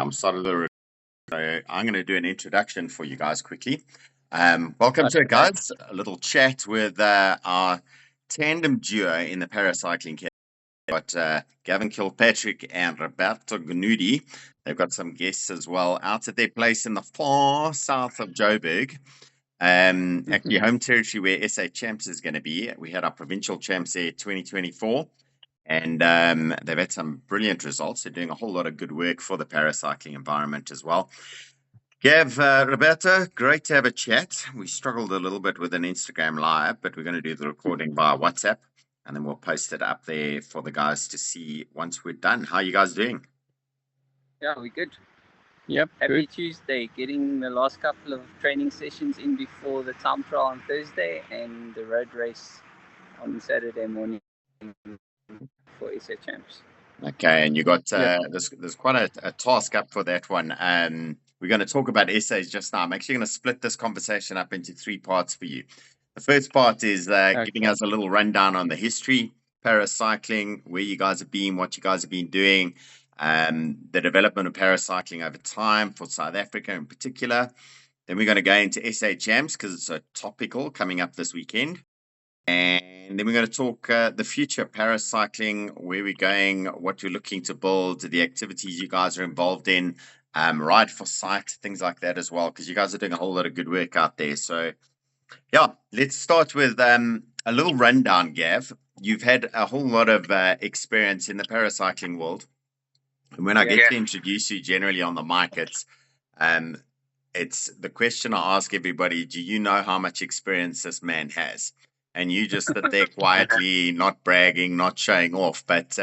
I'm starting the. So I'm going to do an introduction for you guys quickly. Welcome to it, guys. A little chat with our tandem duo in the paracycling category. Got Gavin Kilpatrick and Roberto Gnudi. They've got some guests as well out at their place in the far south of Joburg. Actually, home territory where SA Champs is going to be. We had our provincial champs there 2024. And they've had some brilliant results. They're doing a whole lot of good work for the paracycling environment as well. Gav, Roberto, great to have a chat. We struggled a little bit with an Instagram live, but we're going to do the recording via WhatsApp, and then we'll post it up there for the guys to see once we're done. How are you guys doing? Yeah, we're good. Yep. Happy Tuesday. Getting the last couple of training sessions in before the time trial on Thursday and the road race on Saturday morning for SA Champs. Okay, and you got there's quite a task up for that one. We're going to talk about essays just now. I'm actually going to split this conversation up into three parts for you. The first part is giving us a little rundown on the history, paracycling, where you guys have been, what you guys have been doing, the development of paracycling over time for South Africa in particular. Then we're going to go into SA Champs because it's a topical coming up this weekend. And then we're going to talk the future paracycling, where we're going, what we're looking to build, the activities you guys are involved in, ride for sight, things like that as well, because you guys are doing a whole lot of good work out there. So, yeah, let's start with a little rundown, Gav. You've had a whole lot of experience in the paracycling world. And when I get to introduce you generally on the mic, it's the question I ask everybody, do you know how much experience this man has? And you just sit there quietly, not bragging, not showing off. But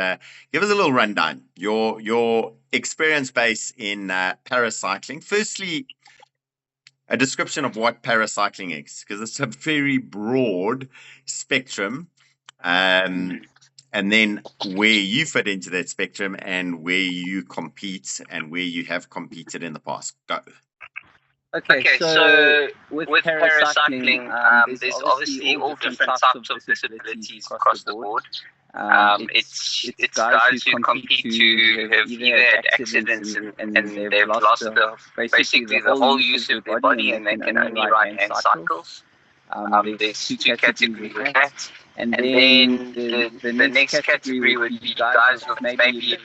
give us a little rundown. Your experience base in paracycling. Firstly, a description of what paracycling is, because it's a very broad spectrum. And then where you fit into that spectrum and where you compete and where you have competed in the past. Go. Okay, so with paracycling, there's obviously all different types of disabilities across the board. It's guys who compete who have either had accidents and they've lost basically the whole use of their body and they can only ride hand cycles. There's two categories with that. And then the next category would be guys with maybe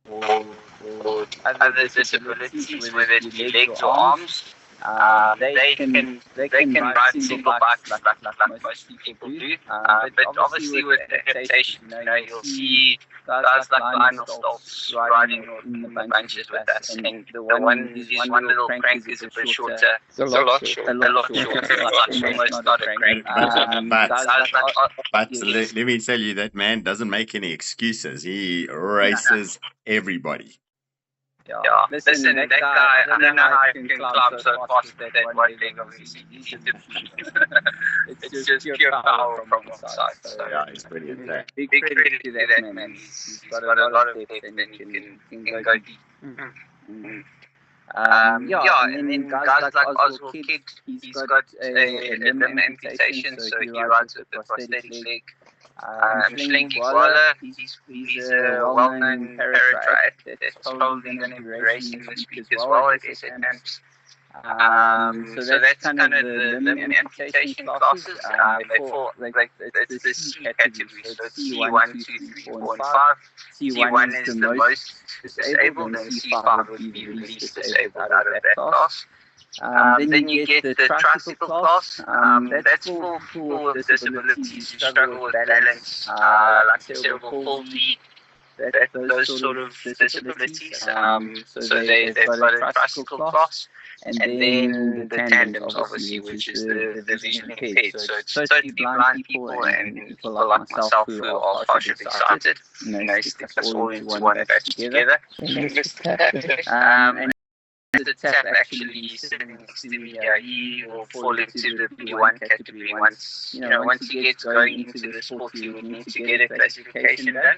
or other disabilities, whether it be legs or arms. They can ride single bikes like most people do. But obviously with adaptation, you'll see guys like Lionel Stoltz riding in the bunches with us. And his one little crank is a bit shorter. It's a lot shorter. Like almost not a crank. But let me tell you, that man doesn't make any excuses. He races everybody. Yeah. Listen, that guy, I don't know how he can climb so fast with that one leg, obviously. It's just pure power from one side. So, yeah, it's brilliant. Big credit to that man. He's got a lot of depth and can go deep. And then guys like Oswald Kidd, he's got a limb amputation, so he rides with a prosthetic leg. Slinky Waller, he's a well-known paratriathlete that's probably going to be racing this week as well at SA Champs. So that's kind of the limb amputation classes. It's the C category, so it's C1, 2, 3, 4, and 5. C1 is the most disabled, and C5 would be the least disabled out of that class. Then you get the tricycle class. That's for people with disabilities who struggle with balance, like cerebral palsy, those sort of disabilities. So they've got a tricycle class. And then the tandems, obviously, which is the visually impaired. So it's totally blind people and people like myself who are partially sighted. Stick us all into one batch together. And the tap actually sitting next to me, he will fall into the P1 category. Once he gets going into the sport, he would need to get a classification done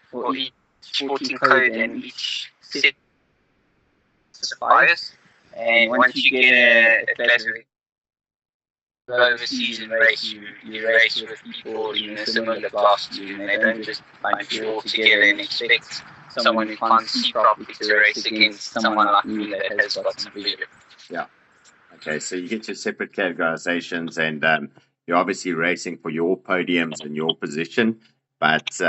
for each sporting code and each set of bias. And once you get a classification, overseas and race, you race with people in a similar class to you, and they don't just bunch you all together and expect someone who can't see properly to race against someone like me that has got some vision. Yeah. Okay, so you get your separate categorizations, and you're obviously racing for your podiums and your position, but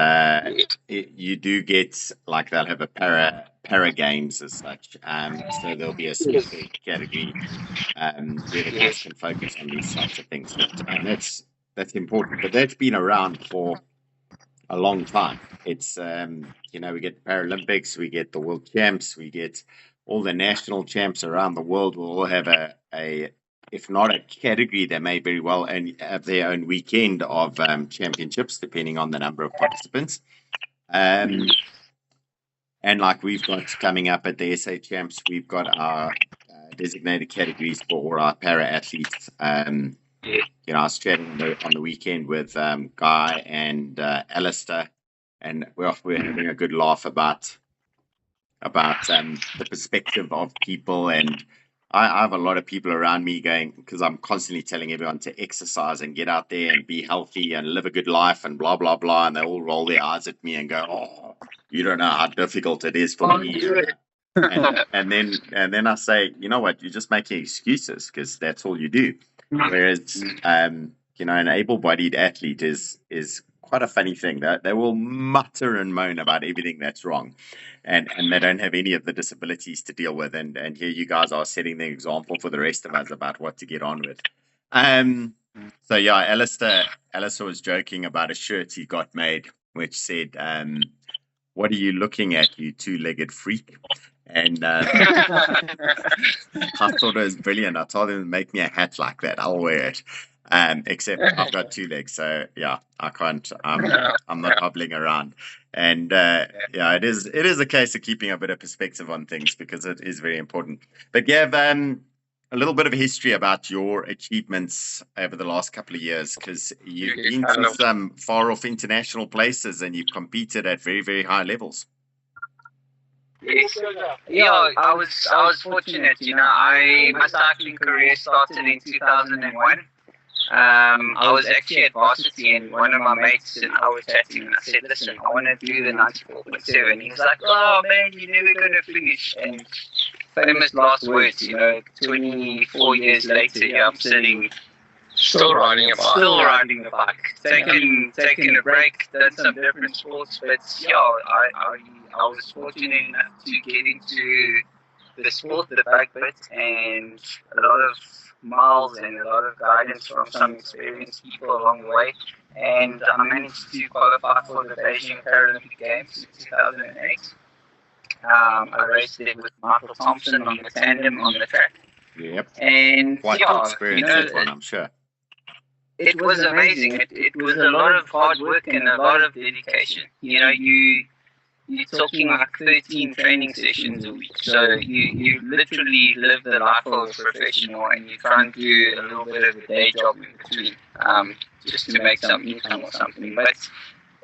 you do get, like, they'll have a para games as such. So there'll be a specific category where the guys can focus on these types of things, and that's important. But that's been around for a long time. It's we get the Paralympics, we get the World Champs, we get all the national champs around the world will all have a if not a category, they may very well have their own weekend of championships, depending on the number of participants. And like we've got coming up at the SA Champs, we've got our designated categories for all our para athletes. I was chatting on the weekend with Guy and Alistair, and we're having a good laugh about the perspective of people. And I have a lot of people around me going, because I'm constantly telling everyone to exercise and get out there and be healthy and live a good life and blah, blah, blah. And they all roll their eyes at me and go, oh, you don't know how difficult it is for me. And then I say, you know what, you're just making excuses because that's all you do. Whereas, an able-bodied athlete is quite a funny thing. They will mutter and moan about everything that's wrong, and they don't have any of the disabilities to deal with. And here you guys are setting the example for the rest of us about what to get on with. So yeah, Alistair was joking about a shirt he got made, which said, "What are you looking at, you two-legged freak?" And I thought it was brilliant. I told him to make me a hat like that. I'll wear it. Except I've got 2 legs, so yeah, I can't. I'm not hobbling around. And it is a case of keeping a bit of perspective on things because it is very important. But Gav, a little bit of history about your achievements over the last couple of years, because you've been to some far-off international places and you've competed at very, very high levels. Yes. Yeah, I was fortunate. My cycling career started in 2001. I was actually at varsity, and one of my mates and I were chatting, and I said, "Listen, I want to do the 94.7." He was like, "Oh man, you're never going to finish." And famous last words, 24 years later, I'm sitting. Still riding a bike. Taking a break, done some different sports, but yeah, I was fortunate enough to get into the sport, the bike bit, and a lot of miles and a lot of guidance from some experienced people along the way. And I managed to qualify for the Beijing Paralympic Games in 2008. I raced there with Michael Thompson on the Tandem on the track. Yep. And quite an experience, that one, I'm sure. It was amazing. It was a lot of hard work and a lot of dedication. You're talking like 13 training sessions a week. So you literally live the life of a professional, and you try and do a little bit of a day job in between, just to make some income or something. But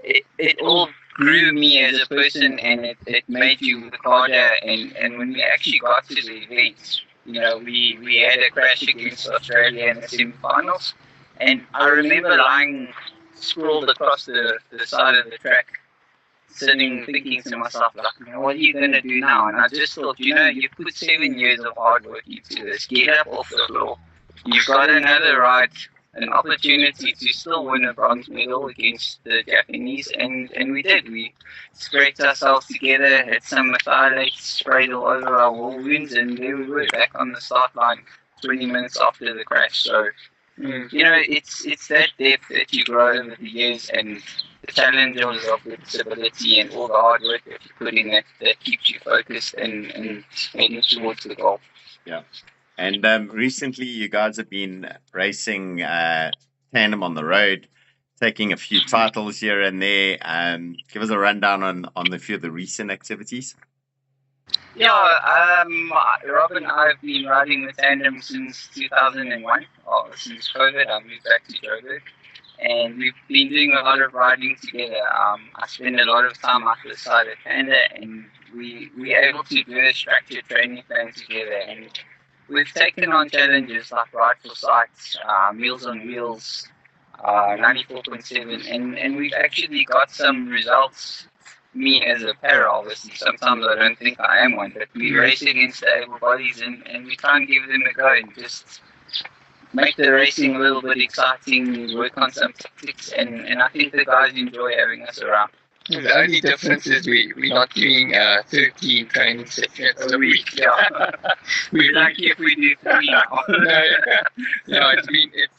it all grew me as a person, and it made you work harder. And when we actually got to the events, we had a crash against Australia in the semi-finals. And I remember lying sprawled across the side of the track, sitting thinking to myself, like, what are you going to do now? And I just thought, you put 7 years of hard work into this. Get up off the floor. You've got another ride, an opportunity to still win a bronze medal against the Japanese. And we did. We scraped ourselves together, had some methylates sprayed all over our war wounds, and there we were back on the start line 20 minutes after the crash. So, it's that depth that you grow over the years, and the challenges of the disability and all the hard work that you put in that keeps you focused and heading towards the goal. Yeah. And recently you guys have been racing Tandem on the road, taking a few titles here and there. Give us a rundown on a few of the recent activities. Yeah, Rob and I have been riding with Tandem since 2001. Since COVID, I moved back to Joburg, and we've been doing a lot of riding together. I spend a lot of time out the side of Panda, and we're able to do a structured training plan together. And we've taken on challenges like Ride for Sight, Meals on Wheels, 94.7, and we've actually got some results. Me as a para, obviously, sometimes I don't think I am one, but we race against the able bodies and we try and give them a go and just make the racing a little bit exciting, work on some tactics, and I think the guys enjoy having us around. The only difference is we're not doing 13 training sessions a week. Yeah. We're lucky if we do 3 now.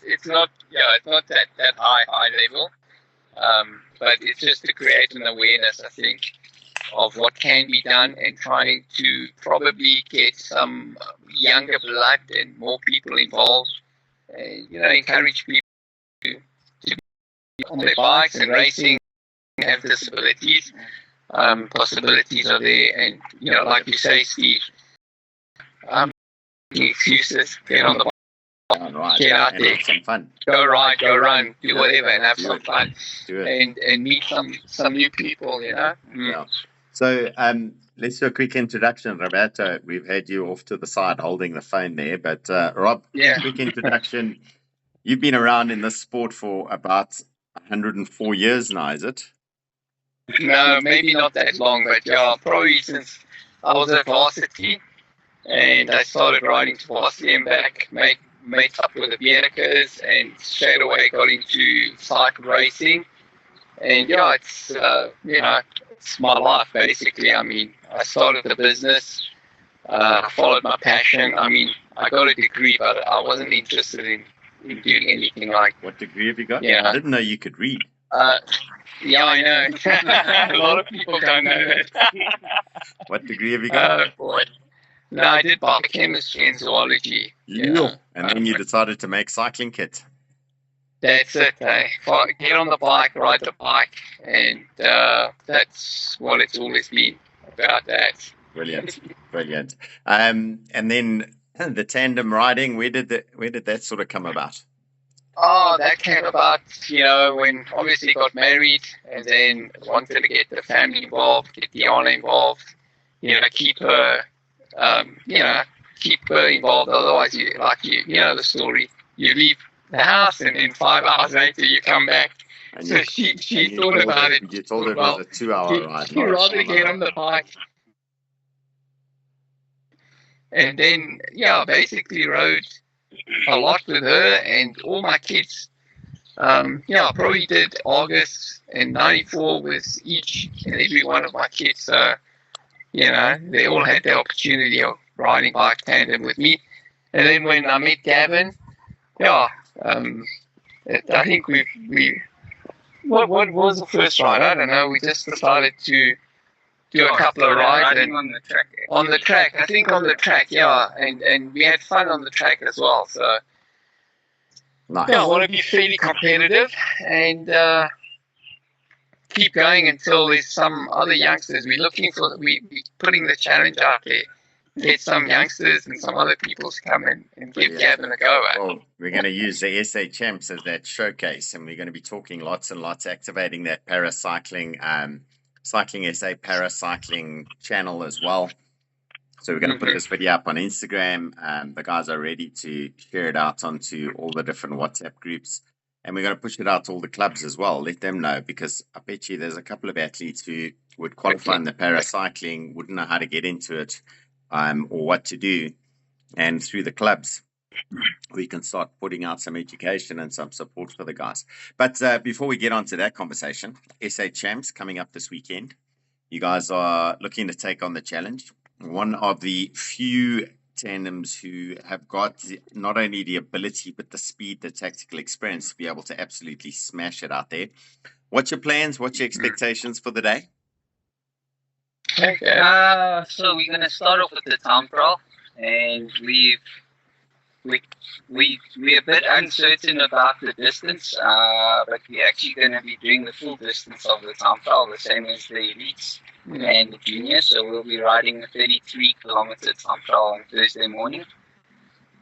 It's not that high level. But it's just to create an awareness, I think, of what can be done and trying to probably get some younger blood and more people involved. And, encourage people to be on their bikes and racing, have disabilities. Possibilities are there, and like you say, Steve, excuses, get on the bike. Right. Get out there, have some fun. Go ride, go run, do whatever, and have some fun, and meet some new people. Yeah. So let's do a quick introduction, Roberto. We've had you off to the side holding the phone there, but Rob, quick introduction. You've been around in this sport for about 104 years now, is it? No, maybe not that long, but probably since I was at varsity, and I started riding to varsity and back, made up with the Bienikers, and straight away got into cycle racing. And it's my life basically. I mean, I started the business, followed my passion. I mean, I got a degree, but I wasn't interested in doing anything like. What degree have you got? Yeah, I didn't know you could read. Yeah, I know. A lot of people don't know that. What degree have you got? Oh boy. No, I did biochemistry and zoology. Yeah. And then you decided to make cycling kit. That's it. Get on the bike, ride the bike, and that's what it's always been about. That. Brilliant. And then the tandem riding. Where did that sort of come about? Oh, that came about, when obviously got married, and then wanted to get the family involved, get Diana involved, keep her. Keep her involved. Otherwise, you know the story. You leave the house, and then 5 hours later you come back. And so she thought about it. You told her it was a 2-hour ride. You'd rather get on the bike. And then, basically rode a lot with her and all my kids. Probably did August and 94 with each and every one of my kids. So. They all had the opportunity of riding bike tandem with me. And then when I met Gavin, I think what was the first ride? I don't know. We just decided to do a couple of rides on the track. On the track, I think on the track, and we had fun on the track as well. So, nice. I want to be fairly competitive and. Keep going until there's some other youngsters. We're putting the challenge out there. Get some youngsters and some other people to come in and give Gavin a go at. Well, we're going to use the SA Champs as that showcase, and we're going to be talking lots and lots, activating that paracycling, Cycling SA paracycling channel as well. So we're going to put this video up on Instagram. The guys are ready to share it out onto all the different WhatsApp groups. And we're going to push it out to all the clubs as well. Let them know, because I bet you there's a couple of athletes who would qualify in the paracycling, wouldn't know how to get into it or what to do. And through the clubs, we can start putting out some education and some support for the guys. But before we get on to that conversation, SA Champs coming up this weekend. You guys are looking to take on the challenge. One of the few tandems who have got not only the ability, but the speed, the tactical experience to be able to absolutely smash it out there. What's your plans? What's your expectations for the day? Okay. So we're going to start off with the town prowl, and we're a bit uncertain about the distance, but we're actually going to be doing the full distance of the town prowl, the same as the elites and the juniors. So we'll be riding a 33-kilometer town prowl on Thursday morning.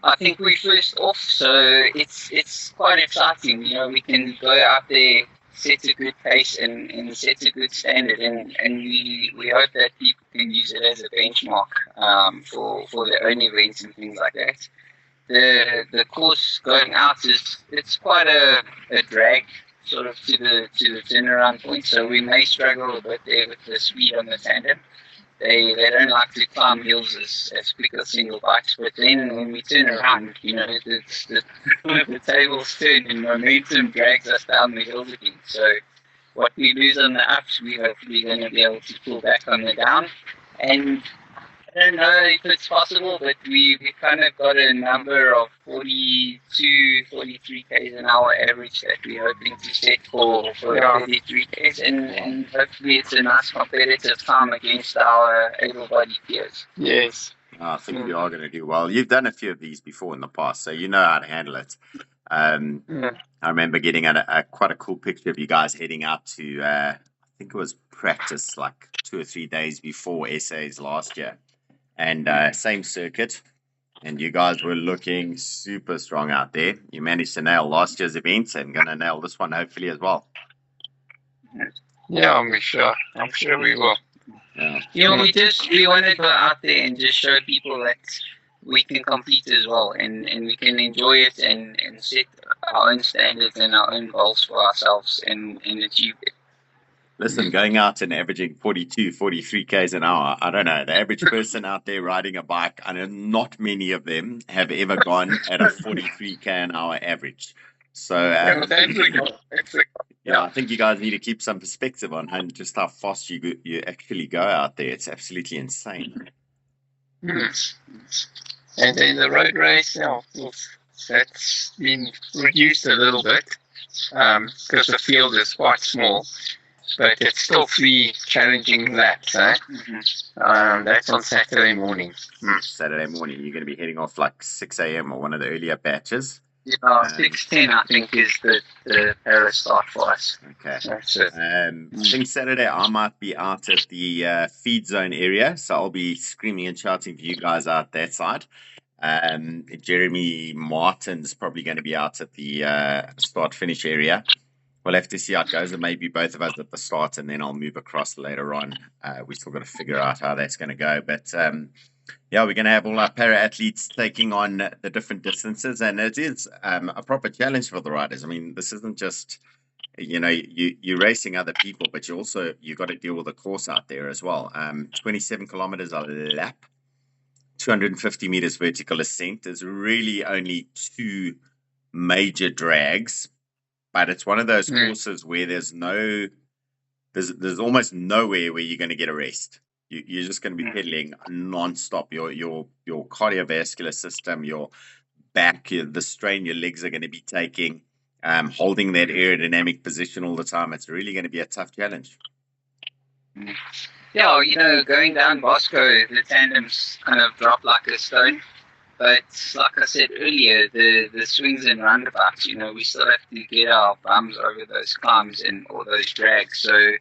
I think we're first off, so it's quite exciting. We can go out there sets a good pace and sets a good standard, and we hope that people can use it as a benchmark for their own events and things like that. The course going out it's quite a drag sort of to the turnaround point, so we may struggle a bit there with the speed on the tandem. They don't like to climb hills as quick as single bikes, but then when we turn around, it's the tables turn and momentum drags us down the hills again. So what we lose on the ups, we're hopefully going to be able to pull back on the down. And I don't know if it's possible, but we kind of got a number of 42, 43 k's an hour average that we're hoping to set for 33 k's, and hopefully it's a nice competitive time against our able-bodied peers. Yes. I think you are going to do well. You've done a few of these before in the past, so you know how to handle it. I remember getting quite a cool picture of you guys heading out to, I think it was practice like 2 or 3 days before SA's last year. And same circuit, and you guys were looking super strong out there. You managed to nail last year's events and going to nail this one hopefully as well. Yeah, I'm sure we will. Yeah. We want to go out there and just show people that we can compete as well, and we can enjoy it and set our own standards and our own goals for ourselves and achieve it. Listen, going out and averaging 42, 43 k's an hour, I don't know, the average person out there riding a bike, I know not many of them have ever gone at a 43 k an hour average. So, I think you guys need to keep some perspective on just how fast you actually go out there. It's absolutely insane. And then the road race, that's been reduced a little bit because the field is quite small. But it's still 3 challenging laps, eh? That's on Saturday morning. Saturday morning, you're going to be heading off like 6 a.m. or one of the earlier batches. 6:10, I think, is the Paris start for us. Okay. That's it. I think Saturday I might be out at the feed zone area, so I'll be screaming and shouting for you guys out that side. Jeremy Martin's probably going to be out at the start-finish area. We'll have to see how it goes, and maybe both of us at the start, and then I'll move across later on. We still got to figure out how that's going to go. But we're going to have all our para athletes taking on the different distances, and it is a proper challenge for the riders. I mean, this isn't just you're racing other people, but you got to deal with the course out there as well. 27 kilometers a lap, 250 meters vertical ascent. There's really only 2 major drags. But it's one of those courses where there's almost nowhere where you're going to get a rest. You're just going to be pedaling non-stop. Your cardiovascular system, your back, the strain your legs are going to be taking, holding that aerodynamic position all the time. It's really going to be a tough challenge. Yeah, going down Bosco, the tandems kind of drop like a stone. But like I said earlier, the swings and roundabouts, we still have to get our bums over those climbs or those drags. So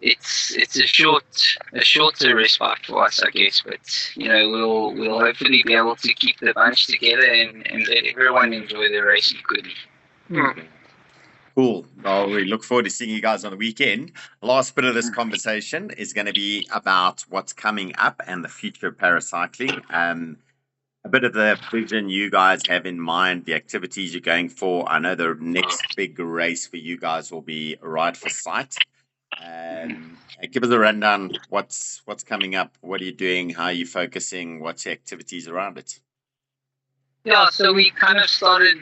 it's a shorter respite for us, I guess. But we'll hopefully be able to keep the bunch together and let everyone enjoy the race equally. Cool. Well, we look forward to seeing you guys on the weekend. Last bit of this conversation is going to be about what's coming up and the future of paracycling. A bit of the vision you guys have in mind, the activities you're going for. I know the next big race for you guys will be Ride for Sight. Give us a rundown. What's coming up? What are you doing? How are you focusing? What's your activities around it? Yeah, so we kind of started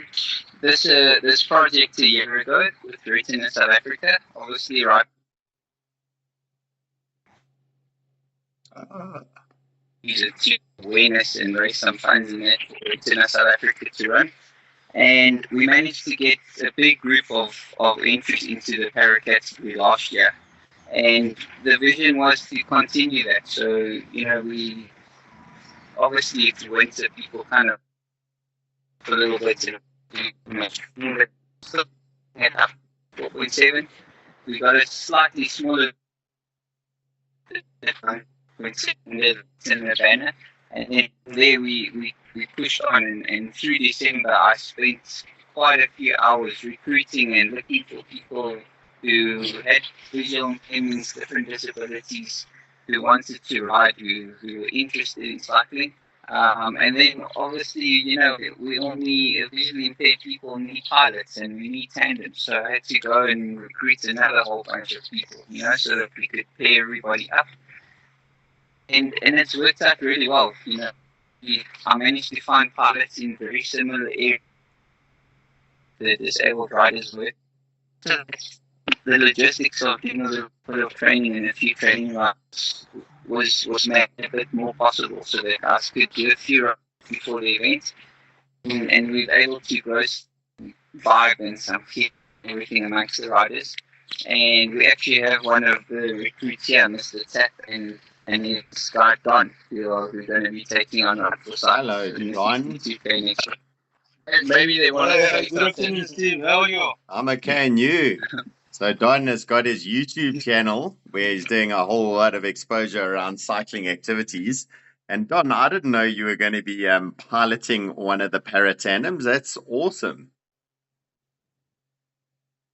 this project a year ago with roots in South Africa. Obviously, right. Use it to awareness and raise some funds in that for South Africa to run. And we managed to get a big group of entries into the para category last year. And the vision was to continue that. So, we obviously it's winter, people kind of a little bit at 4.7. We got a slightly smaller in the banner, and then there we pushed on, and through December I spent quite a few hours recruiting and looking for people who had visual impairments, different disabilities, who wanted to ride, who were interested in cycling. And then obviously, we only visually impaired people need pilots and we need tandems. So I had to go and recruit another whole bunch of people, so that we could pair everybody up. And it's worked out really well. I managed to find pilots in very similar areas the disabled riders work. So the logistics of doing a little bit of training and a few training rides was made a bit more possible so that guys could do a few rides before the event. And we were able to grow some vibe and some fit everything amongst the riders. And we actually have one of the recruits here, Mr. Tap, and his guy Don, who are going to be taking on our side. Hello, Don. Maybe they want to say Good afternoon, Steve. How are you? I'm okay, and you? So Don has got his YouTube channel where he's doing a whole lot of exposure around cycling activities. And Don, I didn't know you were going to be piloting one of the paratandems. That's awesome.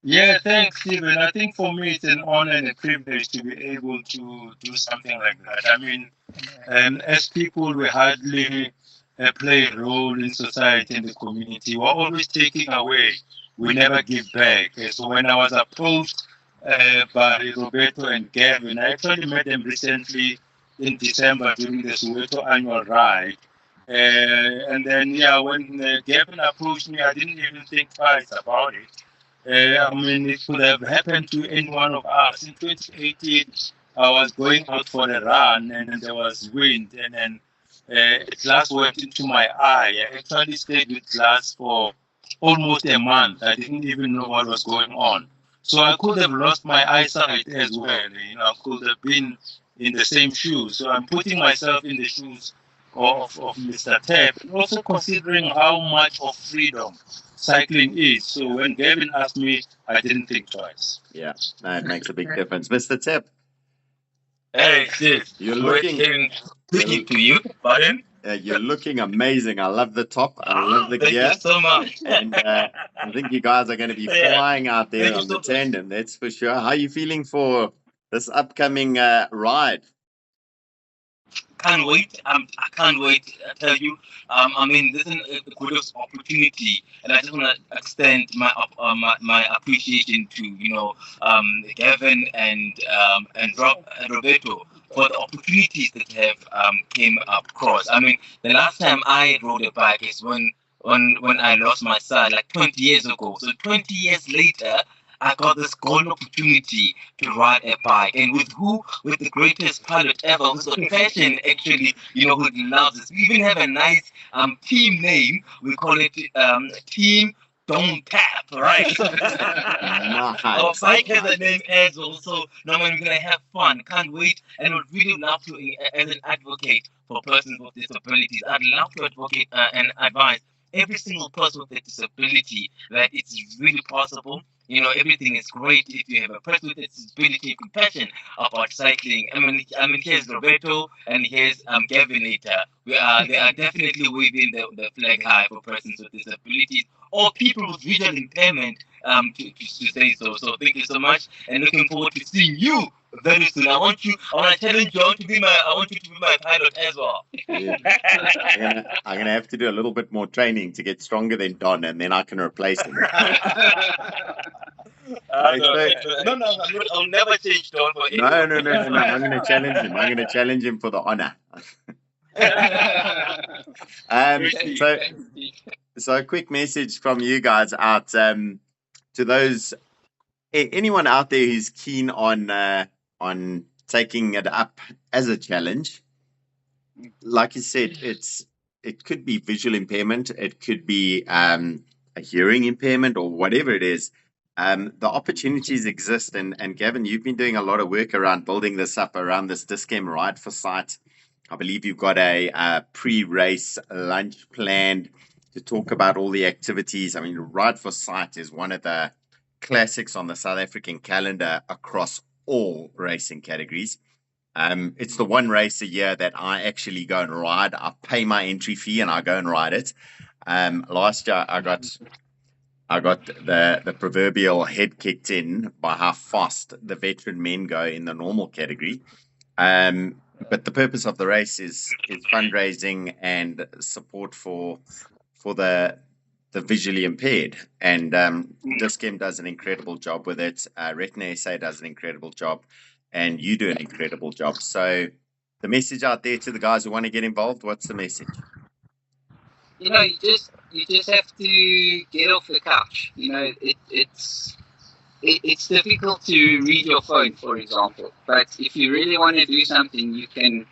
Yeah, thanks, Stephen. I think for me it's an honor and a privilege to be able to do something like that. I mean, as people, we hardly play a role in society and the community. We're always taking away. We never give back. So when I was approached by Roberto and Gavin, I actually met them recently in December during the Soweto annual ride. And then, when Gavin approached me, I didn't even think twice about it. I mean, it could have happened to any one of us. In 2018, I was going out for a run, and then there was wind, and then glass went into my eye. I actually stayed with glass for almost a month. I didn't even know what was going on. So I could have lost my eyesight as well. I could have been in the same shoes. So I'm putting myself in the shoes of Mr. Tap, and also considering how much of freedom cycling is. So when Gavin asked me, I didn't think twice. Yeah, it makes a big difference. Mr. Tip. Hey, Steve. You're looking to you, pardon? You're looking amazing. I love the top. I love the gear. Thank you so much. And I think you guys are going to be flying out there on the tandem. That's for sure. How are you feeling for this upcoming ride? Can't wait. I can't wait. I tell you. I mean, this is a good opportunity, and I just want to extend my appreciation to Gavin and Roberto for the opportunities that have came across. I mean, the last time I rode a bike is when I lost my sight, like 20 years ago. So 20 years later, I got this golden opportunity to ride a bike, and with the greatest pilot ever, who's got passion, actually, who loves this. We even have a nice team name. We call it Team Don't Tap, right? Our bike has a name as well, so now we're gonna have fun. Can't wait, and would really love to, as an advocate for persons with disabilities, I'd love to advocate and advise every single person with a disability that it's really possible. Everything is great if you have a person with a disability and passion about cycling. I mean, here's Roberto and here's Gavin later. They are definitely waving the flag high for persons with disabilities or people with visual impairment, to say so. So thank you so much, and looking forward to seeing you very soon. I want to challenge you. I want you to be my pilot as well. Yeah. I'm gonna have to do a little bit more training to get stronger than Don, and then I can replace him. No, I'll never change Don for No. I'm gonna challenge him. I'm gonna challenge him for the honor. So a quick message from you guys out to those anyone out there who's keen on taking it up as a challenge. Like you said, it could be visual impairment, it could be a hearing impairment, or whatever it is. The opportunities exist, and Gavin, you've been doing a lot of work around building this up around this Discam Ride for Sight. I believe you've got a pre-race lunch planned to talk about all the activities. I mean, Ride for Sight is one of the classics on the South African calendar across all racing categories. It's the one race a year that I actually go and ride. I pay my entry fee and I go and ride it. Last year I got I got the proverbial head kicked in by how fast the veteran men go in the normal category. But the purpose of the race is fundraising and support for the visually impaired. And Discem does an incredible job with it. Retina SA does an incredible job, and you do an incredible job. So the message out there to the guys who want to get involved, what's the message? You know, you just have to get off the couch. You know, it's difficult to read your phone, for example. But if you really want to do something, you can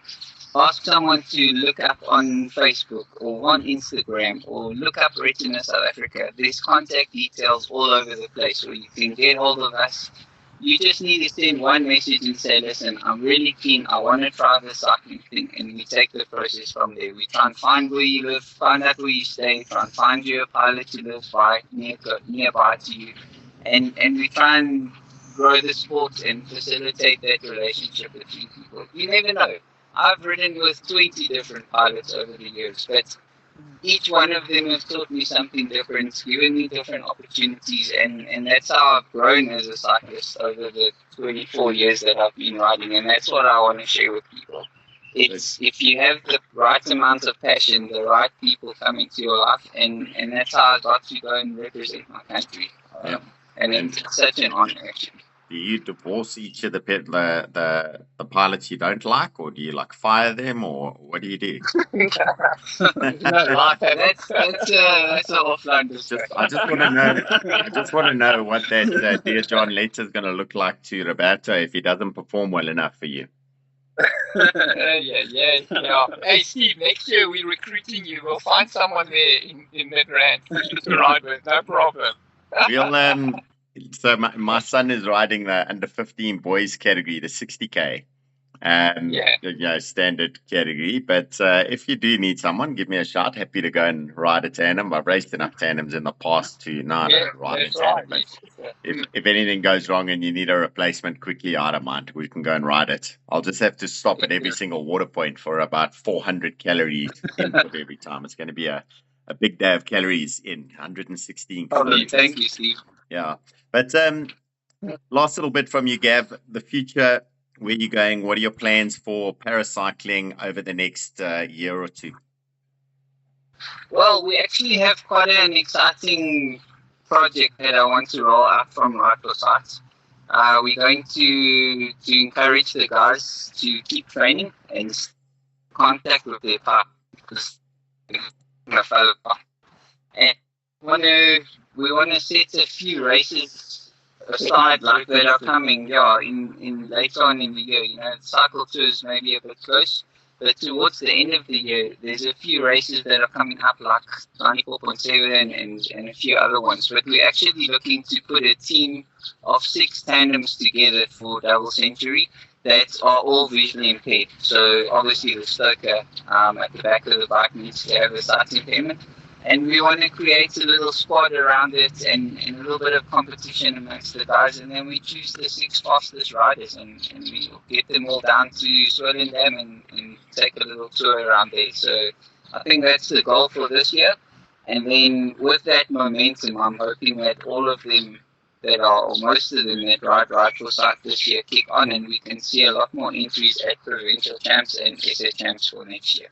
ask someone to look up on Facebook or on Instagram or look up Retina South Africa. There's contact details all over the place where you can get hold of us. You just need to send one message and say, listen, I'm really keen. I want to try the cycling thing. And we take the process from there. We try and find where you live, find out where you stay, try and find you a pilot to live nearby to you. And we try and grow the sport and facilitate that relationship between people. You never know. I've ridden with 20 different pilots over the years, but each one of them has taught me something different, given me different opportunities, and that's how I've grown as a cyclist over the 24 years that I've been riding, and that's what I want to share with people. It's if you have the right amount of passion, the right people come into your life, and that's how I got to go and represent my country. And it's such an honor, actually. Do you divorce each of the pilots you don't like, or do you like fire them, or what do you do? No, that's an offline discussion. I just want to know what that Dear John letter is going to look like to Roberto if he doesn't perform well enough for you. Yeah. Hey, Steve, next year we're recruiting you. We'll find someone there in Midrand for you to ride with. No problem. We'll so my son is riding the under 15 boys category, the 60K. Standard category. But if you do need someone, give me a shout. Happy to go and ride a tandem. I've raced enough tandems in the past to ride a tandem. Right. If anything goes wrong and you need a replacement quickly, I don't mind. We can go and ride it. I'll just have to stop at every single water point for about 400 calories input every time. It's going to be a big day of calories in 116. Thank you, Steve. Yeah. But last little bit from you, Gav, the future, where are you going? What are your plans for paracycling over the next year or two? Well, we actually have quite an exciting project that I want to roll out from Ride for Sight. We're going to encourage the guys to keep training and contact with their partners. And we want to set a few races aside like that are coming in later on in the year. You know, cycle tours may be a bit close, but towards the end of the year there's a few races that are coming up like 94.7 and a few other ones. But we're actually looking to put a team of 6 tandems together for double century that are all visually impaired. So obviously the stoker at the back of the bike needs to have a sight impairment. And we want to create a little squad around it and a little bit of competition amongst the guys. And then we choose the 6 fastest riders and we get them all down to Swellendam and take a little tour around there. So I think that's the goal for this year. And then with that momentum, I'm hoping that all of them that are, or most of them that ride for Sight this year kick on, and we can see a lot more entries at provincial champs and SA champs for next year.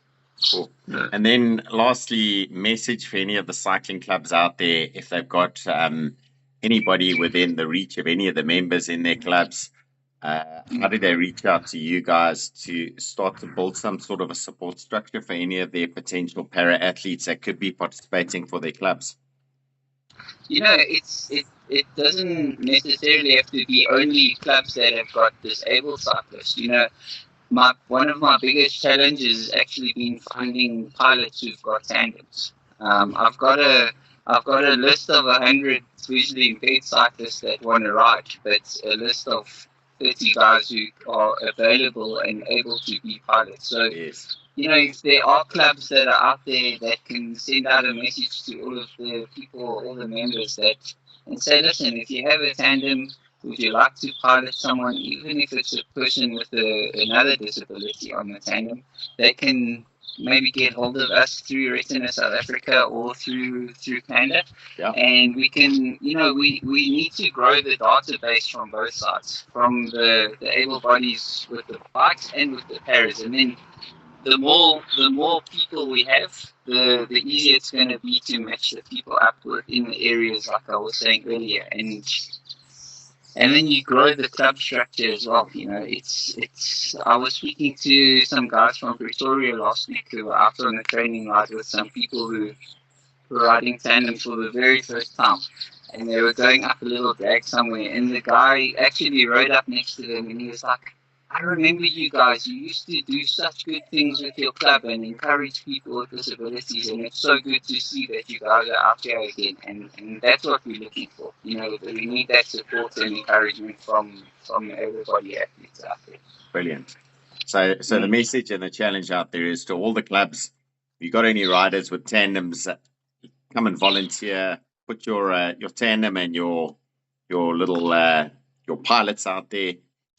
Cool. And then lastly, message for any of the cycling clubs out there, if they've got anybody within the reach of any of the members in their clubs, how do they reach out to you guys to start to build some sort of a support structure for any of their potential para athletes that could be participating for their clubs? You know, it doesn't necessarily have to be only clubs that have got disabled cyclists. You know, one of my biggest challenges has actually been finding pilots who've got tandems. I've got a list of 100 visually impaired cyclists that want to ride, but a list of 30 guys who are available and able to be pilots. So, yes. You know, if there are clubs that are out there that can send out a message to all of the people, all the members, and say, listen, if you have a tandem, would you like to pilot someone, even if it's a person with another disability on the tandem, they can maybe get hold of us through Retina South Africa or through Tandem. Yeah. And we can, we need to grow the database from both sides, from the able bodies with the bikes and with the paras. And then the more people we have, the easier it's going to be to match the people up within the areas, like I was saying earlier. And then you grow the club structure as well. It's. I was speaking to some guys from Pretoria last week who were out on the training ride with some people who were riding tandem for the very first time, and they were going up a little drag somewhere. And the guy actually rode up next to them, and he was like, "I remember you guys. You used to do such good things with your club and encourage people with disabilities, and it's so good to see that you guys are out here again." And that's what we're looking for. We need that support and encouragement from everybody athletes out there. Brilliant. So the message and the challenge out there is to all the clubs. If you got any riders with tandems, come and volunteer. Put your tandem and your little your pilots out there,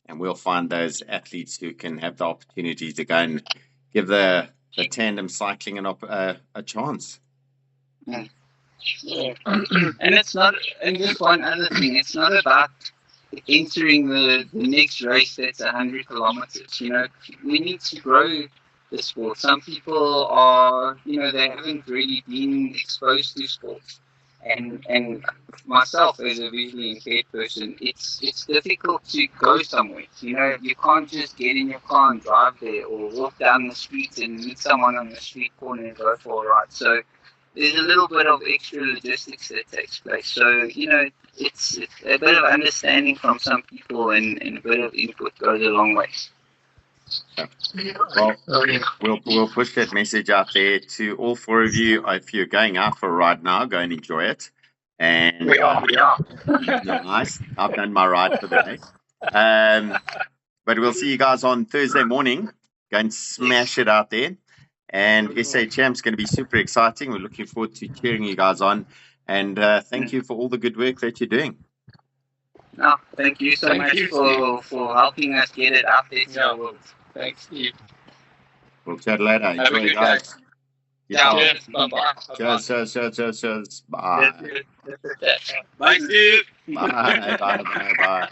and we'll find those athletes who can have the opportunity to go and give the tandem cycling a chance. Yeah. And it's not. And just one other thing, it's not about entering the next race that's 100 kilometers. We need to grow the sport. Some people are, they haven't really been exposed to sports. And myself as a visually impaired person, it's difficult to go somewhere. You can't just get in your car and drive there, or walk down the street and meet someone on the street corner and go for a ride. So there's a little bit of extra logistics that takes place. So, it's a bit of understanding from some people and a bit of input goes a long way. Well, we'll push that message out there to all four of you. If you're going out for a ride now, go and enjoy it. And we are. Nice. I've done my ride for the day. But we'll see you guys on Thursday morning. Go and smash it out there. And SA Champ's going to be super exciting. We're looking forward to cheering you guys on. And thank you for all the good work that you're doing. No, thank you so much for helping us get it out there to the world. Thanks, Steve. We'll chat later. Enjoy, guys. Cheers. Bye-bye. Cheers. Bye. Bye, Steve. Bye.